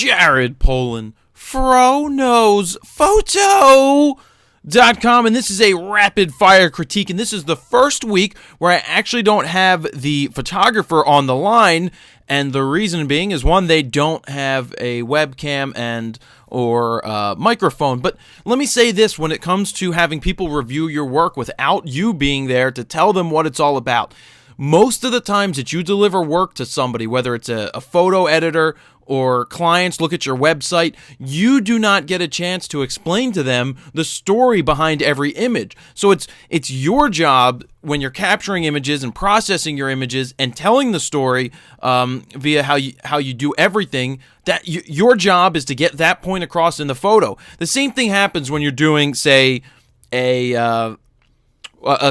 Jared Polin, FroKnowsPhoto.com, and this is a rapid fire critique, and this is the first week where I actually don't have the photographer on the line, and the reason being is, one, they don't have a webcam or microphone. But let me say this, when it comes to having people review your work without you being there to tell them what it's all about, most of the times that you deliver work to somebody, whether it's a photo editor or clients look at your website, you do not get a chance to explain to them the story behind every image. So it's your job when you're capturing images and processing your images and telling the story via how you do everything, that your job is to get that point across in the photo. The same thing happens when you're doing, say, a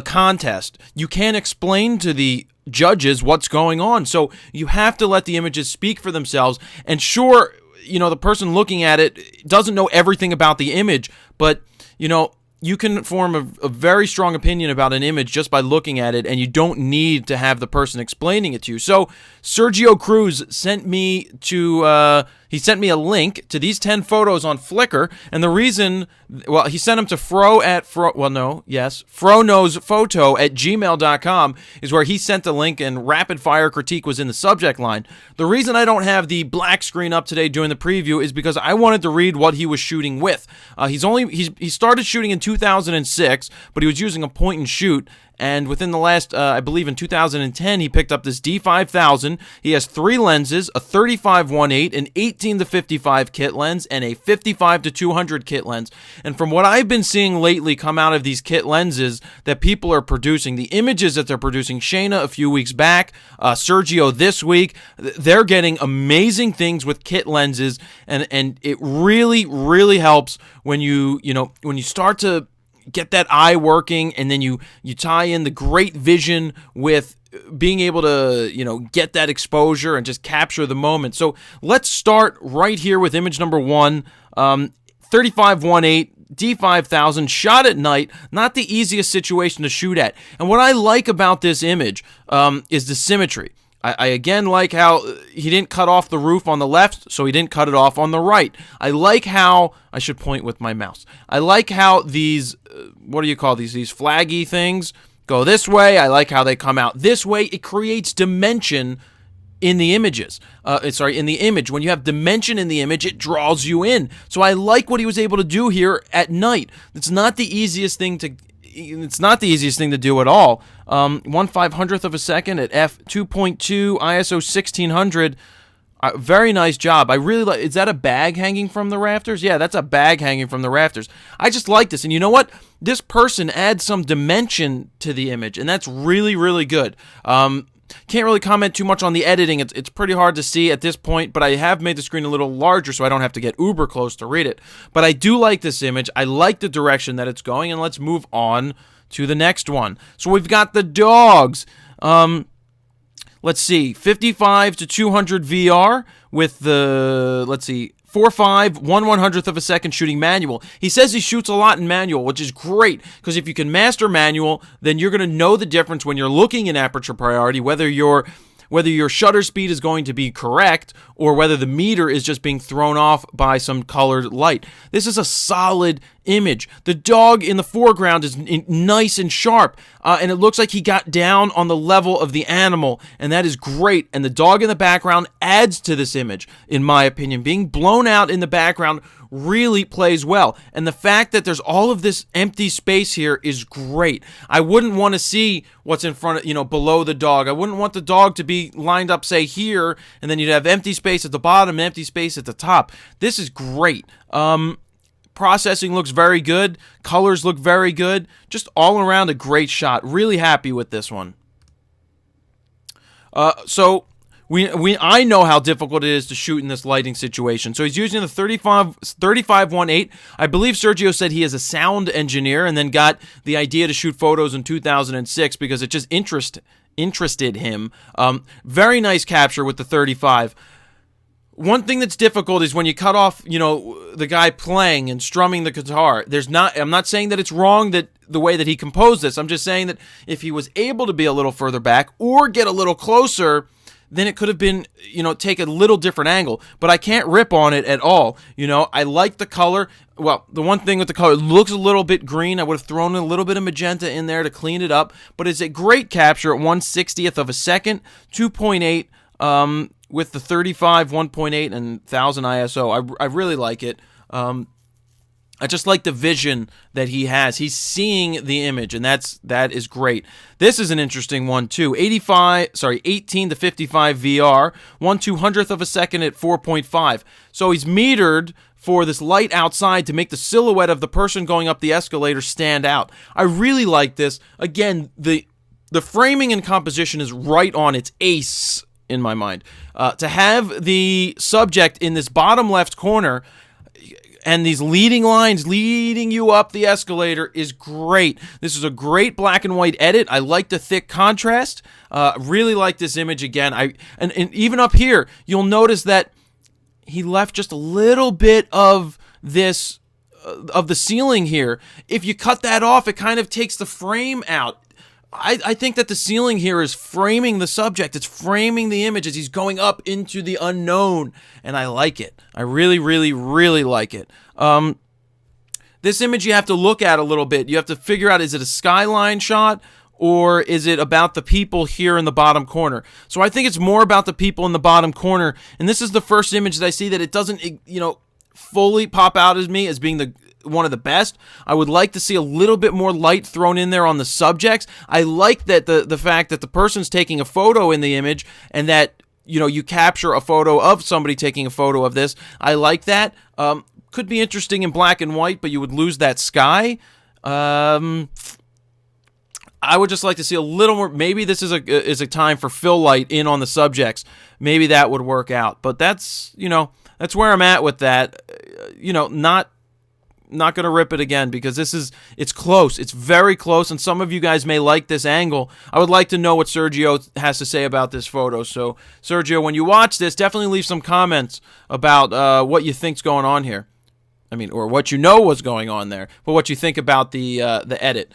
contest. You can't explain to the judges what's going on, so you have to let the images speak for themselves. And sure, the person looking at it doesn't know everything about the image, but you can form a very strong opinion about an image just by looking at it, and you don't need to have the person explaining it to you. So Sergio Cruz sent me a link to these 10 photos on Flickr, and the reason, he sent them to FroKnowsPhoto@gmail.com is where he sent the link, and rapid fire critique was in the subject line. The reason I don't have the black screen up today during the preview is because I wanted to read what he was shooting with. He started shooting in 2006, but he was using a point and shoot. And within the last, I believe in 2010, he picked up this D5000. He has 3 lenses, a 35-1.8, an 18-55 kit lens, and a 55-200 kit lens. And from what I've been seeing lately come out of these kit lenses that people are producing, the images that they're producing, Shayna a few weeks back, Sergio this week, they're getting amazing things with kit lenses, and it really, really helps when you start to get that eye working, and then you tie in the great vision with being able to get that exposure and just capture the moment. So let's start right here with image number 1, 35-1.8 D5000, shot at night. Not the easiest situation to shoot at. And what I like about this image is the symmetry. I again like how he didn't cut off the roof on the left, so he didn't cut it off on the right. I like how, I should point with my mouse, I like how these, what do you call these flaggy things go this way. I like how they come out this way. It creates dimension in the images. In the image. When you have dimension in the image, it draws you in. So I like what he was able to do here at night. It's not the easiest thing to do at all. 1/500th of a second at f2.2 ISO 1600. Very nice job. I really like. Is that a bag hanging from the rafters? Yeah, that's a bag hanging from the rafters. I just like this. And you know what? This person adds some dimension to the image, and that's really, really good. Can't really comment too much on the editing. It's pretty hard to see at this point, but I have made the screen a little larger so I don't have to get uber close to read it. But I do like this image. I like the direction that it's going, and let's move on to the next one. So we've got the dogs. Let's see, 55-200 VR with the, 4.5, 1/100th of a second shooting manual. He says he shoots a lot in manual, which is great, because if you can master manual, then you're going to know the difference when you're looking in aperture priority, whether your shutter speed is going to be correct or whether the meter is just being thrown off by some colored light. This is a solid image. The dog in the foreground is nice and sharp, and it looks like he got down on the level of the animal, and that is great. And the dog in the background adds to this image, in my opinion. Being blown out in the background really plays well, and the fact that there's all of this empty space here is great. I wouldn't want to see what's in front of, below the dog. I wouldn't want the dog to be lined up, say, here, and then you'd have empty space at the bottom and empty space at the top. This is great. Processing looks very good. Colors look very good. Just all around a great shot. Really happy with this one. I know how difficult it is to shoot in this lighting situation. So he's using the 35-1.8. I believe Sergio said he is a sound engineer and then got the idea to shoot photos in 2006 because it just interested him. Very nice capture with the 35. One thing that's difficult is when you cut off, the guy playing and strumming the guitar. I'm not saying that it's wrong that the way that he composed this. I'm just saying that if he was able to be a little further back or get a little closer, then it could have been, take a little different angle. But I can't rip on it at all. I like the color. Well, the one thing with the color, it looks a little bit green. I would have thrown a little bit of magenta in there to clean it up. But it's a great capture at 1/60th of a second, 2.8 with the 35, 1.8, and 1000 ISO. I really like it. I just like the vision that he has. He's seeing the image, and that is great. This is an interesting one too. 18 to 55 VR, 1/200th of a second at 4.5. So he's metered for this light outside to make the silhouette of the person going up the escalator stand out. I really like this. Again, the framing and composition is right on its ace in my mind. To have the subject in this bottom left corner and these leading lines leading you up the escalator is great. This is a great black and white edit. I like the thick contrast. Really like this image again. And even up here, you'll notice that he left just a little bit of this of the ceiling here. If you cut that off, it kind of takes the frame out. I think that the ceiling here is framing the subject. It's framing the image as he's going up into the unknown, and I like it. I really, really, really like it. This image you have to look at a little bit. You have to figure out, is it a skyline shot or is it about the people here in the bottom corner? So I think it's more about the people in the bottom corner, and this is the first image that I see that it doesn't, fully pop out as me as being one of the best. I would like to see a little bit more light thrown in there on the subjects. I like that the fact that the person's taking a photo in the image and that you capture a photo of somebody taking a photo of this. I like that. Could be interesting in black and white, but you would lose that sky. I would just like to see a little more. Maybe this is a time for fill light in on the subjects. Maybe that would work out. But that's where I'm at with that. Not going to rip it again because it's close. It's very close, and some of you guys may like this angle. I would like to know what Sergio has to say about this photo. So, Sergio, when you watch this, definitely leave some comments about what you think's going on here. Or what what's going on there, but what you think about the edit.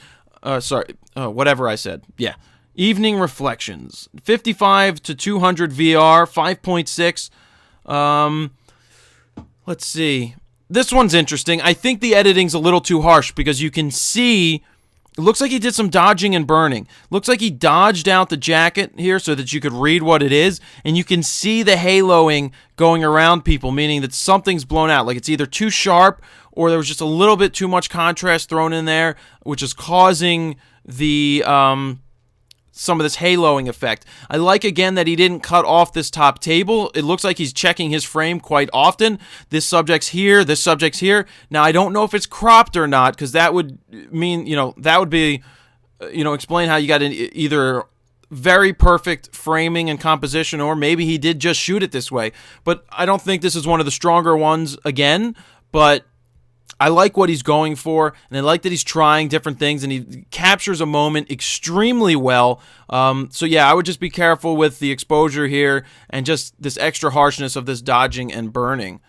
Whatever I said. Yeah. Evening Reflections. 55 to 200 VR, 5.6. Let's see. This one's interesting. I think the editing's a little too harsh because you can see, it looks like he did some dodging and burning. Looks like he dodged out the jacket here so that you could read what it is, and you can see the haloing going around people, meaning that something's blown out. Like it's either too sharp or there was just a little bit too much contrast thrown in there, which is causing the some of this haloing effect. I like, again, that he didn't cut off this top table. It looks like he's checking his frame quite often. This subject's here, this subject's here. Now, I don't know if it's cropped or not, because that would mean, that would be, explain how you got either very perfect framing and composition, or maybe he did just shoot it this way. But I don't think this is one of the stronger ones again, but I like what he's going for, and I like that he's trying different things, and he captures a moment extremely well. So yeah, I would just be careful with the exposure here and just this extra harshness of this dodging and burning.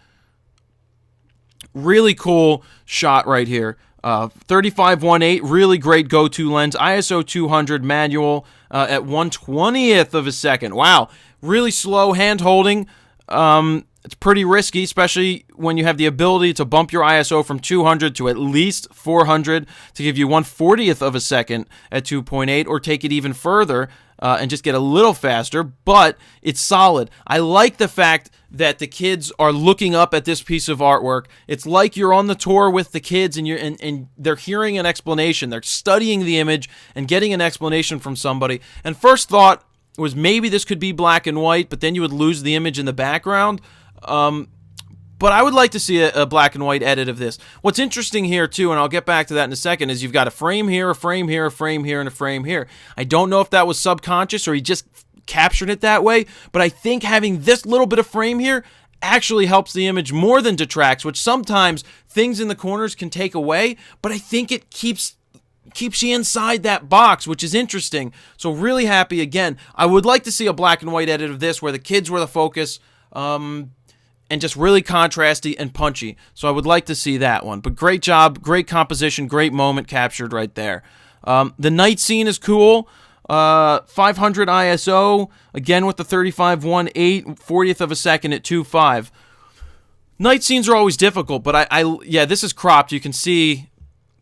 Really cool shot right here. 35-1.8, really great go-to lens. ISO 200 manual at 1/20th of a second. Wow, really slow hand holding. It's pretty risky, especially when you have the ability to bump your ISO from 200 to at least 400 to give you 1/40th of a second at 2.8, or take it even further and just get a little faster, but it's solid. I like the fact that the kids are looking up at this piece of artwork. It's like you're on the tour with the kids and they're hearing an explanation. They're studying the image and getting an explanation from somebody. And first thought was maybe this could be black and white, but then you would lose the image in the background. But I would like to see a black and white edit of this. What's interesting here, too, and I'll get back to that in a second, is you've got a frame here, a frame here, a frame here, and a frame here. I don't know if that was subconscious or he just captured it that way, but I think having this little bit of frame here actually helps the image more than detracts, which sometimes things in the corners can take away, but I think it keeps you inside that box, which is interesting. So really happy again. I would like to see a black and white edit of this where the kids were the focus, and just really contrasty and punchy. So I would like to see that one. But great job, great composition, great moment captured right there. The night scene is cool. 500 ISO, again with the 35-1.8, 40th of a second at 2.5. Night scenes are always difficult, but yeah, this is cropped. You can see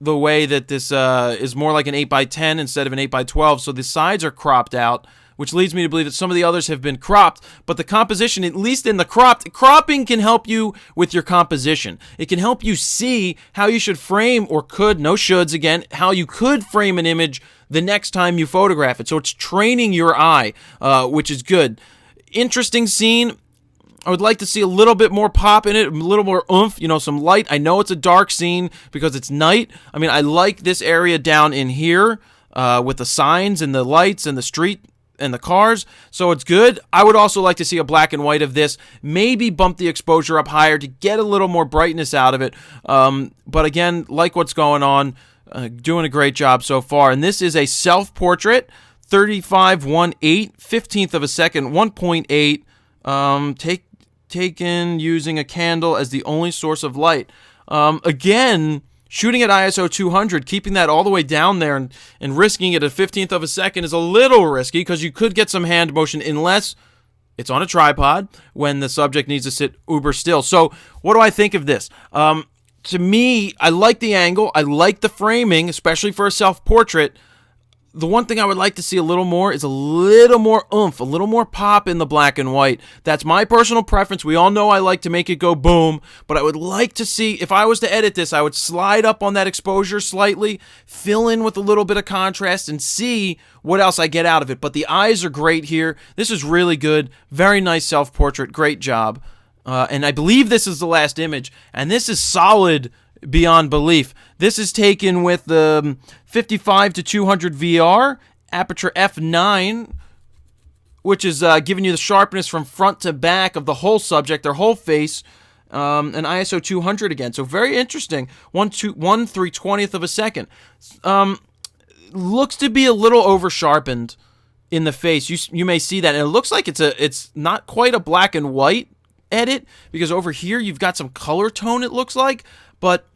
the way that this is more like an 8x10 instead of an 8x12, so the sides are cropped out, which leads me to believe that some of the others have been cropped, but the composition, at least in the cropping can help you with your composition. It can help you see how you should frame, or could, no shoulds again, how you could frame an image the next time you photograph it. So it's training your eye, which is good. Interesting scene. I would like to see a little bit more pop in it, a little more oomph, some light. I know it's a dark scene because it's night. I mean, I like this area down in here with the signs and the lights and the street and the cars, so it's good. I would also like to see a black and white of this, maybe bump the exposure up higher to get a little more brightness out of it. But again, like what's going on, doing a great job so far. And this is a self-portrait, 35-1.8, 15th of a second, 1.8, taken using a candle as the only source of light. Again, shooting at ISO 200, keeping that all the way down there and risking it at 15th of a second is a little risky because you could get some hand motion unless it's on a tripod when the subject needs to sit uber still. So what do I think of this? To me, I like the angle. I like the framing, especially for a self-portrait. The one thing I would like to see a little more is a little more oomph, a little more pop in the black and white. That's my personal preference. We all know I like to make it go boom, but I would like to see, if I was to edit this, I would slide up on that exposure slightly, fill in with a little bit of contrast, and see what else I get out of it. But the eyes are great here. This is really good. Very nice self-portrait. Great job. And I believe this is the last image, and this is solid beyond belief. This is taken with the 55-200 VR, aperture f9, which is giving you the sharpness from front to back of the whole subject, their whole face, and ISO 200 again. So very interesting. 1/320th of a second. Looks to be a little over sharpened in the face. You may see that, and it looks like it's not quite a black and white edit, because over here you've got some color tone, it looks like, but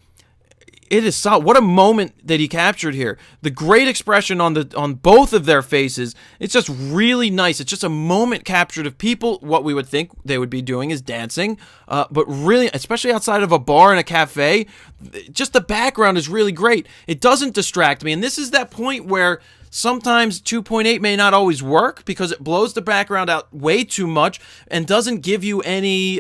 it is solid. What a moment that he captured here. The great expression on both of their faces. It's just really nice. It's just a moment captured of people. What we would think they would be doing is dancing, but really, especially outside of a bar and a cafe, just the background is really great. It doesn't distract me, and this is that point where sometimes 2.8 may not always work because it blows the background out way too much and doesn't give you any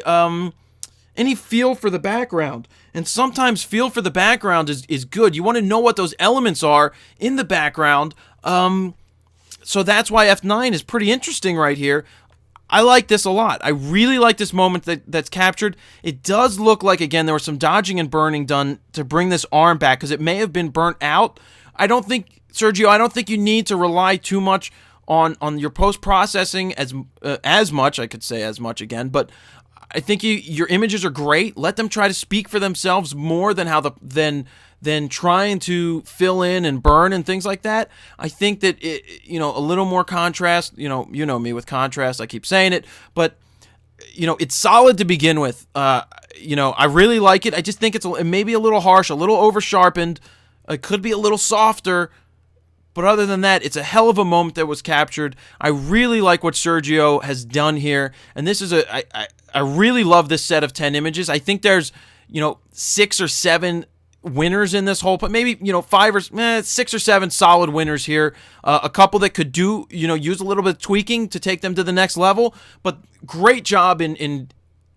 feel for the background. And sometimes feel for the background is good. You want to know what those elements are in the background. So that's why F9 is pretty interesting right here. I like this a lot. I really like this moment that's captured. It does look like, again, there was some dodging and burning done to bring this arm back because it may have been burnt out. Sergio, I don't think you need to rely too much on your post-processing as much. I could say as much again, but I think your images are great. Let them try to speak for themselves more than trying to fill in and burn and things like that. I think that a little more contrast. You know me with contrast. I keep saying it, but it's solid to begin with. I really like it. I just think it may be a little harsh, a little over sharpened. It could be a little softer. But other than that, it's a hell of a moment that was captured. I really like what Sergio has done here. And this is I really love this set of 10 images. I think there's, 6 or 7 winners in this whole, but maybe, 6 or 7 solid winners here. A couple that could use a little bit of tweaking to take them to the next level. But great job in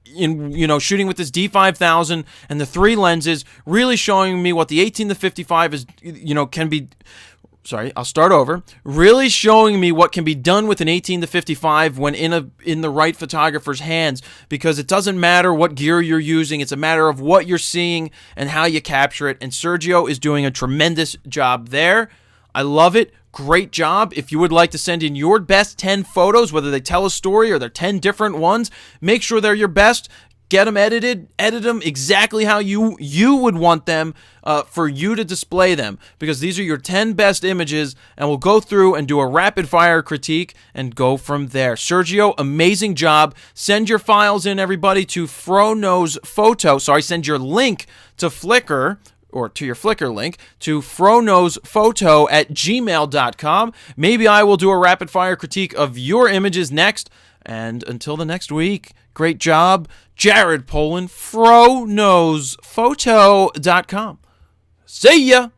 shooting with this D5000 and the 3 lenses, really showing me what the 18-55 is, can be. Sorry, I'll start over. Really showing me what can be done with an 18-55 when in the right photographer's hands, because it doesn't matter what gear you're using. It's a matter of what you're seeing and how you capture it. And Sergio is doing a tremendous job there. I love it. Great job. If you would like to send in your best 10 photos, whether they tell a story or they're 10 different ones, make sure they're your best. Get them edited, edit them exactly how you would want them for you to display them, because these are your 10 best images, and we'll go through and do a rapid-fire critique and go from there. Sergio, amazing job. Send your files in, everybody, to Send your link to Flickr or to your Flickr link to froknowsphoto@gmail.com. Maybe I will do a rapid fire critique of your images next. And until the next week, great job, Jared Poland, froknowsphoto.com. See ya!